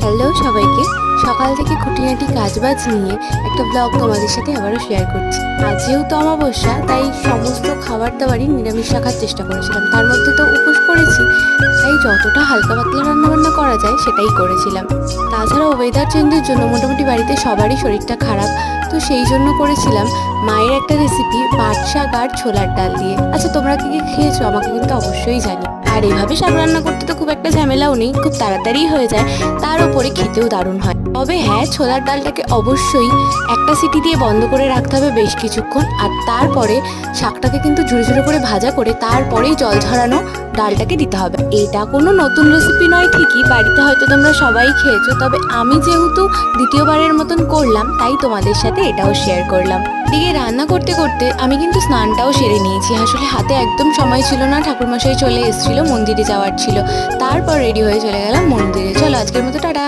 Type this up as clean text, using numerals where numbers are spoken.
Hello সবাইকে। সকাল থেকে খুঁটিনাটি কাজবাজ নিয়ে একটা ব্লগ তোমাদের সাথে আবারও শেয়ার করছি। আজ যেহেতু অমাবস্যা, তাই সমস্ত খাবার দাবারই নিরামিষ রাখার চেষ্টা করেছিলাম। তার মধ্যে তো উপোস করেছি, তাই যতটা হালকা পাতলা রান্নাবান্না করা যায় সেটাই করেছিলাম। তাছাড়া ওয়েদার চেঞ্জের জন্য মোটামুটি বাড়িতে সবারই শরীরটা খারাপ, তো সেই জন্য করেছিলাম মায়ের একটা রেসিপি পাট শাক আর ছোলার ডাল দিয়ে। আচ্ছা, তোমরা কি কি খেয়েছো আমাকে কিন্তু অবশ্যই জানি। আর এভাবে শাক রান্না করতে তো খুব একটা ঝামেলাও নেই, খুব তাড়াতাড়ি হয়ে যায়, তার উপরে খেতেও দারুণ হয়। তবে হ্যাঁ, ছোলার ডালটাকে অবশ্যই একটা সিটি দিয়ে বন্ধ করে রাখতে হবে বেশ কিছুক্ষণ, আর তারপরে শাকটাকে কিন্তু ঝুড়ো ঝুড়ো করে ভাজা করে তারপরেই জল ঝরানো ডালটাকে দিতে হবে। এটা কোনো নতুন রেসিপি নয় ঠিকই, বাড়িতে হয়তো তোমরা সবাই খেয়েছো, তবে আমি যেহেতু দ্বিতীয়বারের মতন করলাম তাই তোমাদের সাথে এটাও শেয়ার করলাম। দিকে রান্না করতে করতে আমি কিন্তু স্নানটাও সেরে নিয়েছি। আসলে হাতে একদম সময় ছিল না, ঠাকুরমশাই চলে এসেছিল, মন্দিরে যাওয়ার ছিল, তারপর রেডি হয়ে চলে গেলাম মন্দিরে। চলো আজকের মতো টাটা।